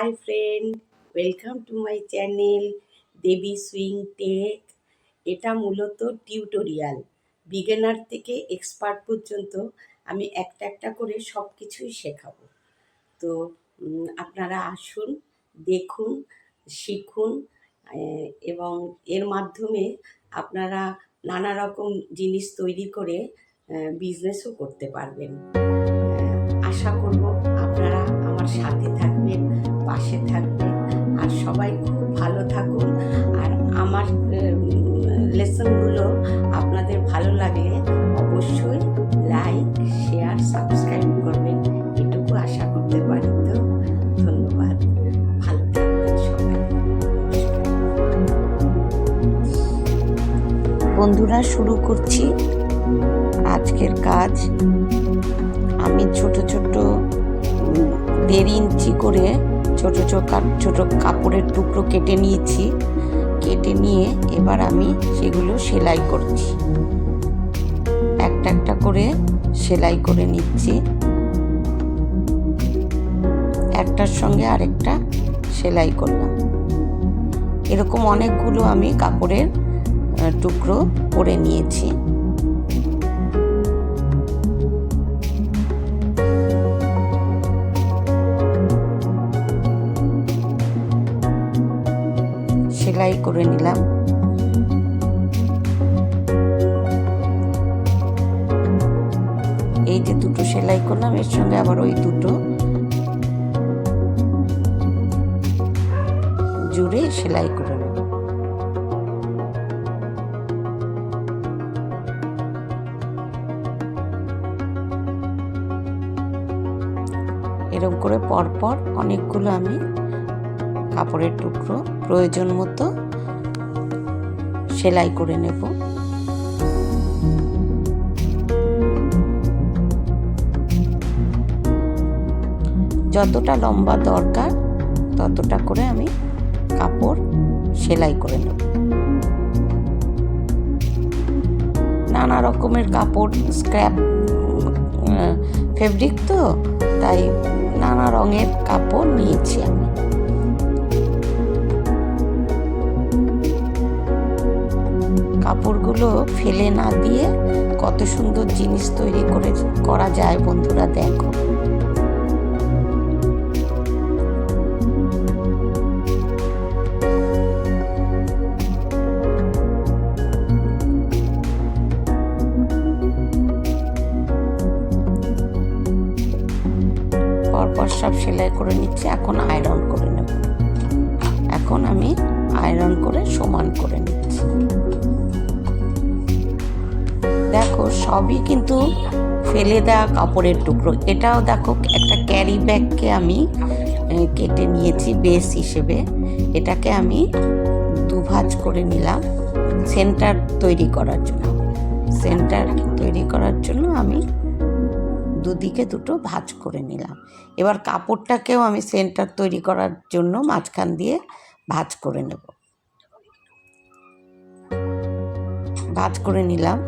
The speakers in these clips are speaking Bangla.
High friend, welcome to my channel Debi swing tech. এটা মূলত টিউটোরিয়াল, বিগিনার থেকে এক্সপার্ট পর্যন্ত আমি একটা একটা করে সব কিছুই শেখাবো। তো আপনারা আসুন, দেখুন, শিখুন, এবং এর মাধ্যমে আপনারা নানা রকম জিনিস তৈরি করে বিজনেসও করতে পারবেন। আশা করব আপনারা আমার সাথে থাকবেন, পাশে থাকবেন, আর সবাই খুব ভালো থাকুন। আর আমার লেসনগুলো আপনাদের ভালো লাগলে অবশ্যই লাইক, শেয়ার, সাবস্ক্রাইব করবেন, এটুকু আশা করতে পারি। তো ধন্যবাদ, ভালো থাকবেন সবাই। বন্ধুরা, শুরু করছি আজকের কাজ। আমি ছোট ছোট 1.5 ইঞ্চি করে ছোট ছোট কাপড়ের টুকরো কেটে নিয়েছি। কেটে নিয়ে এবার আমি সেগুলো সেলাই করছি, একটা একটা করে সেলাই করে নিচ্ছি। একটার সঙ্গে আরেকটা সেলাই করলাম। এরকম অনেকগুলো আমি কাপড়ের টুকরো করে নিয়েছি। সেলাই করে নিলাম। এই যে দুটো সেলাই করলাম, এর সঙ্গে আবার ওই দুটো জুড়ে সেলাই করে নেব। এরকম করে পরপর অনেকগুলো আমি কাপড়ের টুকরো প্রয়োজন মতো সেলাই করে নেব। যতটা লম্বা দরকার ততটা করে আমি কাপড় সেলাই করে নেব। নানা রকমের কাপড়, স্ক্র্যাপ ফেব্রিক, তো তাই নানা রঙের কাপড় নিয়েছি আমি। কাপড়গুলো ফেলে না দিয়ে কত সুন্দর জিনিস তৈরি করা যায় বন্ধুরা, দেখো। পরপর সব সেলাই করে নিচ্ছি। এখন আয়রন করে নেব। এখন আমি আয়রন করে সমান করে নিচ্ছি। দেখো, সবই কিন্তু ফেলে দেওয়া কাপড়ের টুকরো। এটাও দেখো, একটা ক্যারি ব্যাগকে আমি কেটে নিয়েছি বেস হিসেবে। এটাকে আমি দুভাঁজ করে নিলাম সেন্টার তৈরি করার জন্য। সেন্টার তৈরি করার জন্য আমি দুদিকে দুটো ভাঁজ করে নিলাম। এবার কাপড়টাকেও আমি সেন্টার তৈরি করার জন্য মাঝখান দিয়ে ভাঁজ করে নেব। ভাঁজ করে নিলাম,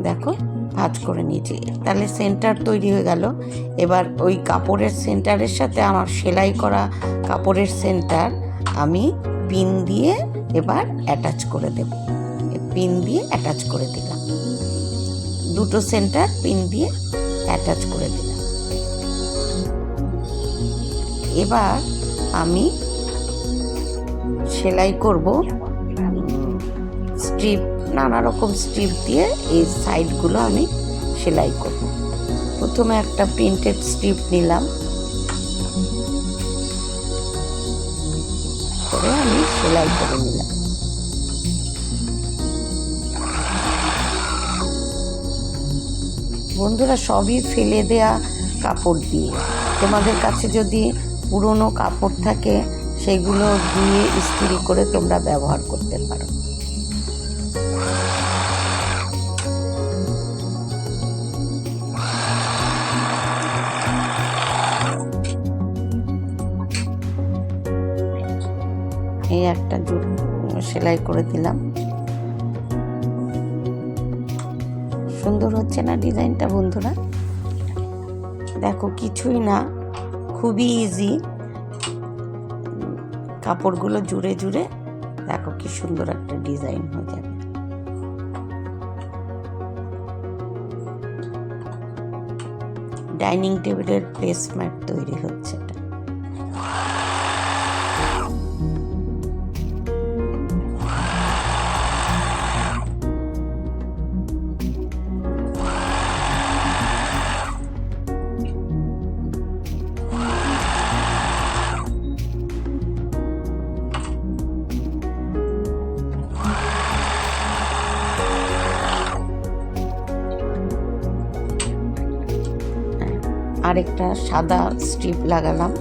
দেখো, ভাঁজ করে নিয়েছি। তাহলে সেন্টার তৈরি হয়ে গেল। এবার ওই কাপড়ের সেন্টারের সাথে আমার সেলাই করা কাপড়ের সেন্টার আমি পিন দিয়ে এবার অ্যাটাচ করে দেব। পিন দিয়ে অ্যাটাচ করে দিলাম, দুটো সেন্টার পিন দিয়ে অ্যাটাচ করে দিলাম। এবার আমি সেলাই করব স্ট্রিপ, নানা রকম স্ট্রিপ দিয়ে এই সাইডগুলো আমি সেলাই করব। প্রথমে একটা প্রিন্টেড স্ট্রিপ নিলাম, করে আমি সেলাই করে নিলাম। বন্ধুরা, সবই ফেলে দেয়া কাপড় দিয়ে। তোমাদের কাছে যদি পুরনো কাপড় থাকে সেগুলো ধুয়ে ইস্ত্রি করে তোমরা ব্যবহার করতে পারো। এই একটা সেলাই করে দিলাম। সুন্দর হচ্ছে না ডিজাইনটা বন্ধুরা? দেখো, কিছুই না, খুবই ইজি। কাপড়গুলো জুড়ে জুড়ে দেখো কি সুন্দর একটা ডিজাইন হয়ে যাবে। ডাইনিং টেবিলের প্লেসম্যাট তৈরি হচ্ছে এটা। আরেকটা সাদা স্ট্রিপ লাগালাম।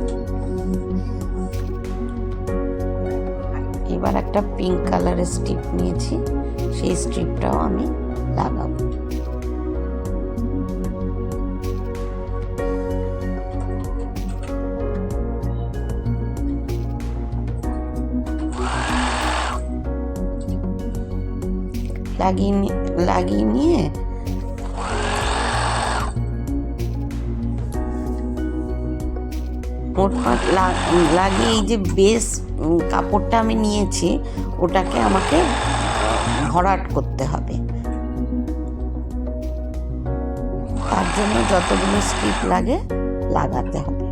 এবার একটা পিঙ্ক কালারের স্ট্রিপ নিয়েছি, সেই স্ট্রিপটাও আমি লাগাবো। লাগিয়ে নিয়ে মোটমাট লাগিয়ে এই যে বেস কাপড়টা আমি নিয়েছি ওটাকে আমাকে ভরাট করতে হবে। তার জন্য যতগুলো স্ট্রিপ লাগে লাগাতে হবে।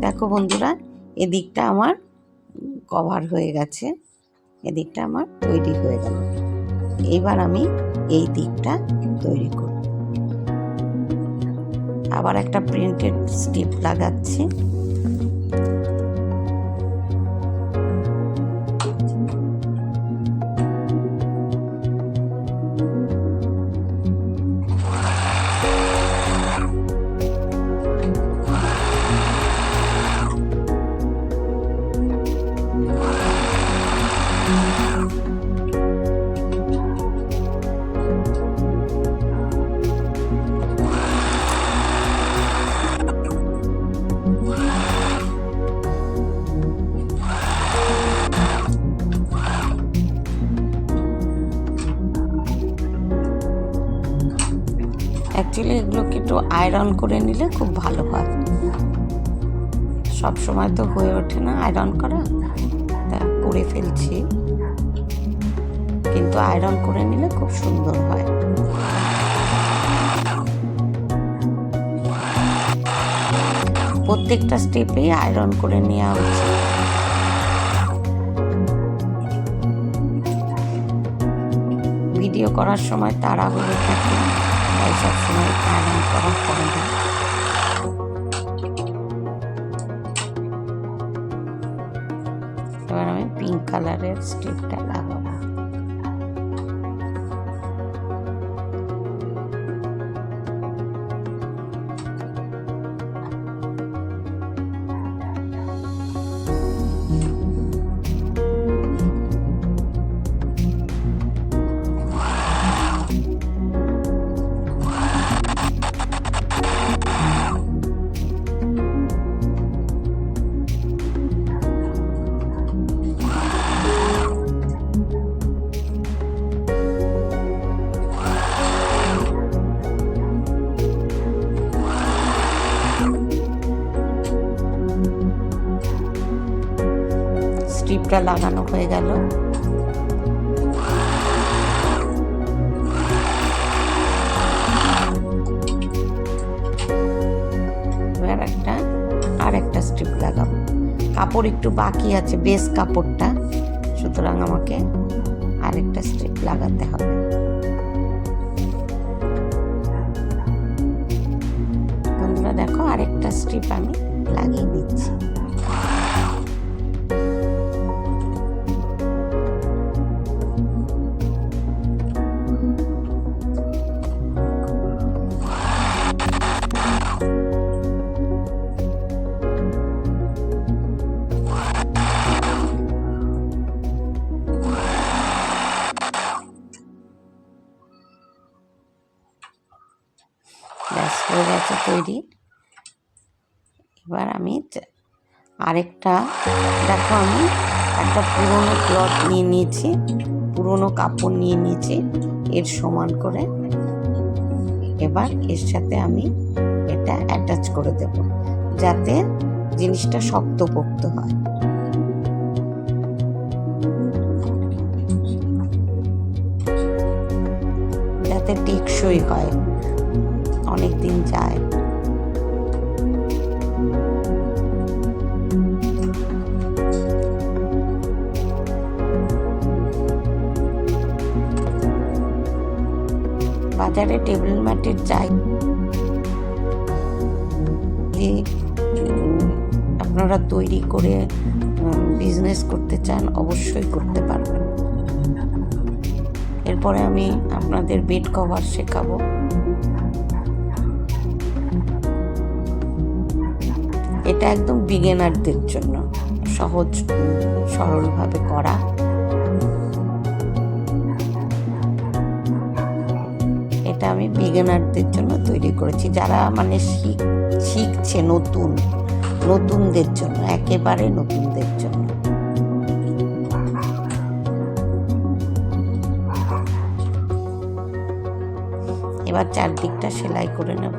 দেখো বন্ধুরা, এদিকটা আমার কভার হয়ে গেছে, এদিকটা আমার তৈরি হয়ে গেল। এবার আমি এই দিকটা তৈরি করব। আবার একটা প্রিন্টেড স্ট্রিপ লাগাচ্ছি। অ্যাকচুয়ালি এগুলোকে একটু আয়রন করে নিলে খুব ভালো হয়। সব সময় তো হয়ে ওঠে না আয়রন করা, তা করে ফেলছি, কিন্তু আয়রন করে নিলে খুব সুন্দর হয়। প্রত্যেকটা স্টেপেই আয়রন করে নেওয়া উচিত। ভিডিও করার সময় তাড়াহুড়ো থাকে, তাই সবসময় আয়রন করা পড়ে না। এবার আমি পিঙ্ক কালারের স্ট্রিপটা লাগাবো। স্ট্রিপটা লাগানো হয়ে গেল। আর একটা স্ট্রিপ লাগাবো। কাপড় একটু বাকি আছে, বেস কাপড়টা, সুতরাং আমাকে আরেকটা স্ট্রিপ লাগাতে হবে। বন্ধুরা দেখো, আরেকটা স্ট্রিপ আমি লাগিয়ে দিচ্ছি। ব্যাস হয়ে গেছে তৈরি। এবার আমি আরেকটা, দেখো আমি একটা পুরোনো ক্লথ নিয়ে নিয়েছি, পুরোনো কাপড় নিয়ে নিয়েছি, এর সমান করে এবার এর সাথে আমি এটা অ্যাটাচ করে দেব, যাতে জিনিসটা শক্তপোক্ত হয়। যাতে টেকসই হয়, অনেক দিন যায়। বাজারে টেবিল ম্যাটের চাই, আপনারা তৈরি করে বিজনেস করতে চান অবশ্যই করতে পারবেন। এরপরে আমি আপনাদের বেড কভার শেখাবো। এটা একদম বিগিনারদের জন্য সহজ সরলভাবে করা। এটা আমি বিগিনারদের জন্য তৈরি করেছি, যারা মানে শিখছে, নতুনদের জন্য, একেবারে নতুনদের জন্য। এবার চারদিকটা সেলাই করে নেব।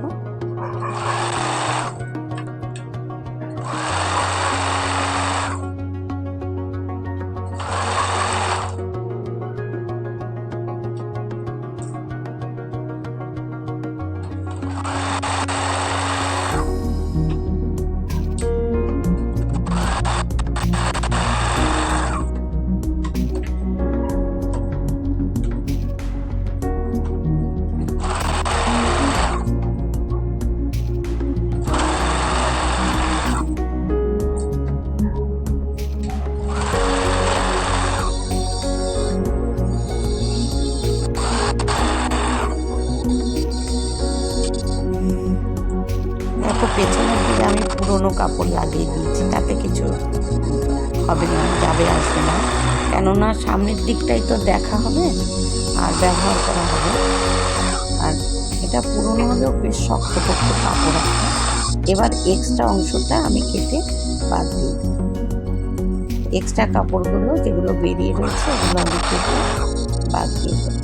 পেছনের দিকে আমি পুরোনো কাপড় লাগিয়ে দিয়েছি, তাতে কিছু হবে না, যাবে আসবে না, কেননা সামনের দিকটাই তো দেখা হবে আর ব্যবহার করা হবে। আর এটা পুরোনো হলেও বেশ শক্তপোক্ত কাপড় আছে। এবার এক্সট্রা অংশটা আমি কেটে বাদ দিয়ে দিই। এক্সট্রা কাপড়গুলো যেগুলো বেরিয়ে রয়েছে ওগুলো আমি কেটে বাদ দিয়ে দিই।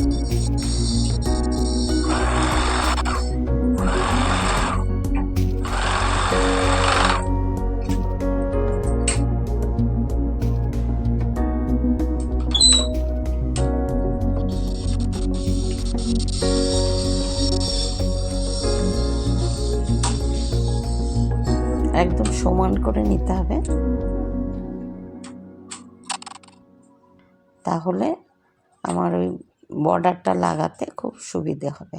একদম সমান করে নিতে হবে, তাহলে আমার ওই বর্ডারটা লাগাতে খুব সুবিধে হবে।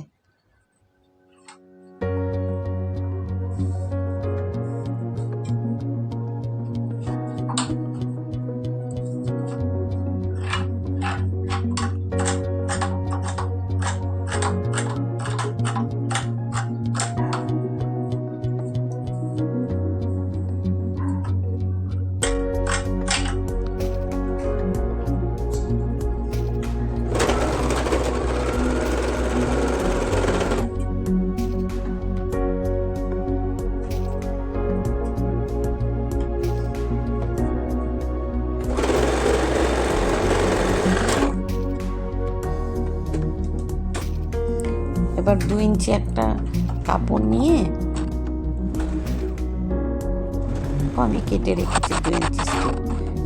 এবার 2 ইঞ্চি একটা কাপড় নিয়ে আমি কেটে রেখেছি 2 ইঞ্চি স্ট্রিপ,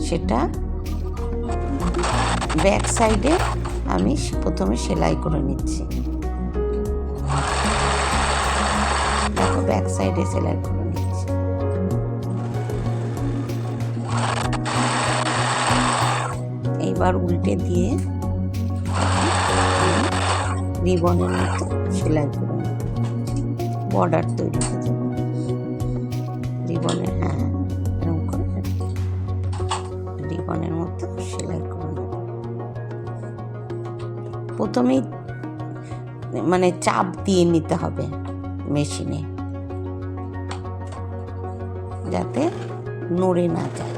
সেটা ব্যাক সাইডে আমি প্রথমে সেলাই করে নিচ্ছি। দেখো ব্যাক সাইডে সেলাই করে নিচ্ছি। এইবার উল্টে দিয়ে রিবনের মতো সেলাই করে নেব, বর্ডার তৈরি হয়ে যাবে রিবনের। হ্যাঁ, এরকম করে রিবনের মতো সেলাই করে নেব। প্রথমেই মানে চাপ দিয়ে নিতে হবে মেশিনে, যাতে নড়ে না যায়।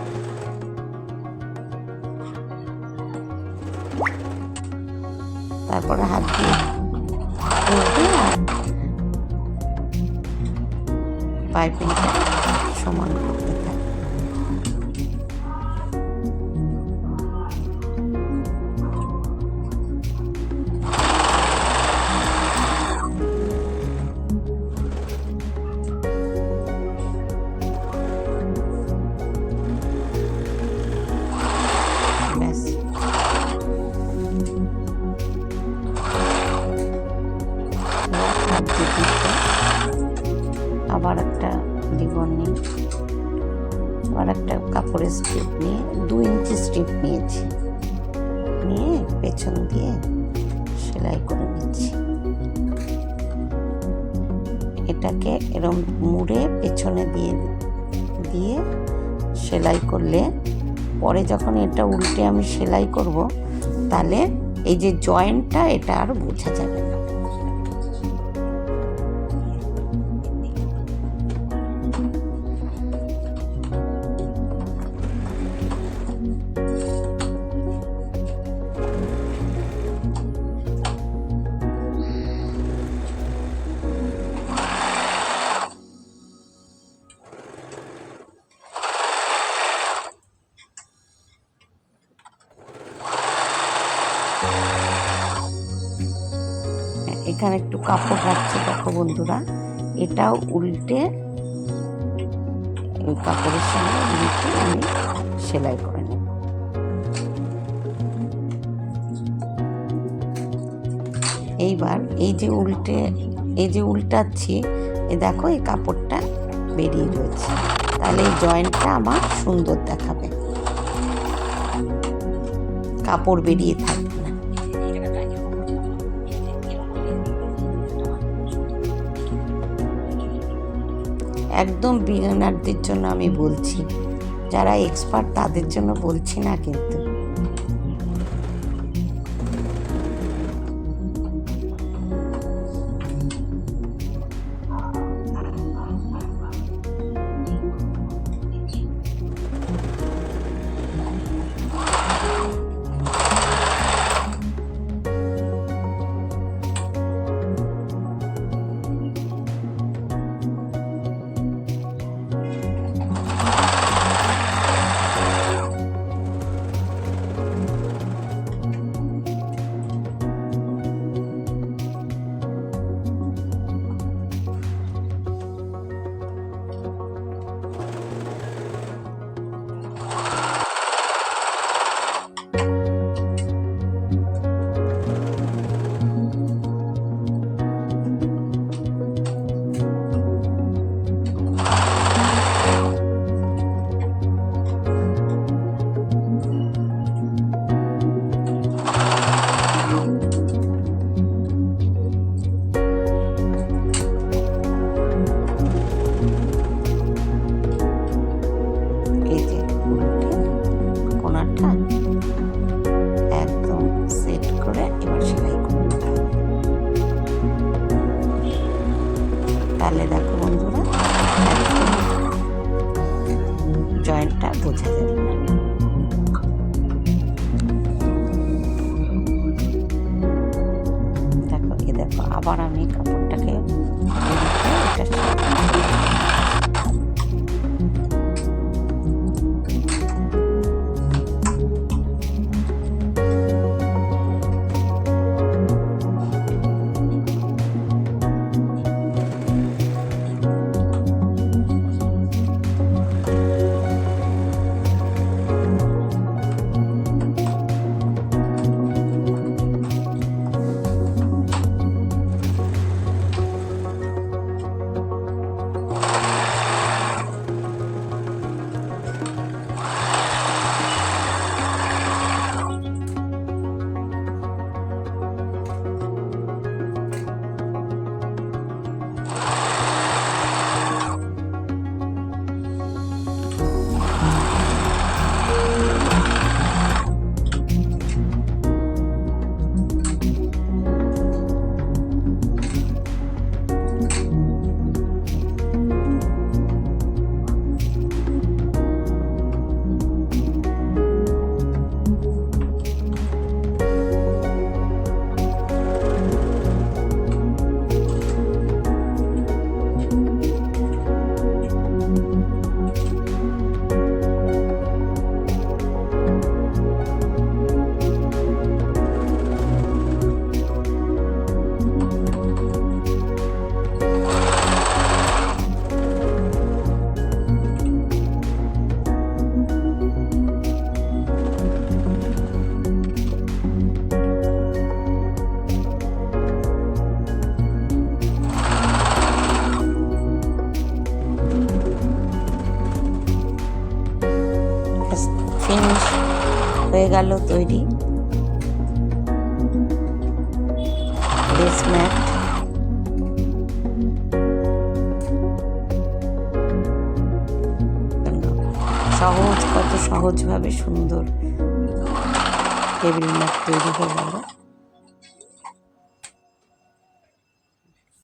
তারপরে হাত দিয়ে পাইপিংটা সমান করতে থাকে। আর যে দিকটা আবার একটা রিবন নিই, আবার একটা কাপড়ের স্ট্রিপ নিয়ে 2 ইঞ্চি স্ট্রিপ নিয়েছি, নিয়ে পেছন দিয়ে সেলাই করে নিচ্ছি। এটাকে এরম মুড়ে পেছনে দিয়ে দিয়ে সেলাই করলে পরে যখন এটা উল্টে আমি সেলাই করব, তাহলে এই যে জয়েন্টটা এটা আর বোঝা যাবে না। এখানে একটু কাপড় রাখছি, দেখো বন্ধুরা, এটাও উল্টে ওই কাপড়ের সঙ্গে উল্টে আমি সেলাই করে নেব। এইবার এই যে উল্টাচ্ছি, এই দেখো এই কাপড়টা বেরিয়ে রয়েছে, তাহলে এই জয়েন্টটা আমার সুন্দর দেখাবে, কাপড় বেরিয়ে থাকবে না। একদম বিগিনারদের জন্য আমি বলছি, যারা এক্সপার্ট তাদের জন্য বলছি না কিন্তু। তাহলে দেখো বন্ধুরা, জয়েন্টটা বোঝা যাবে। দেখো আবার আমি কাপড়টাকে ফিনিশ হয়ে গেল তৈরি বেস ম্যাট। কত সহজভাবে সুন্দর টেবিল ম্যাট তৈরি হয়ে গেল।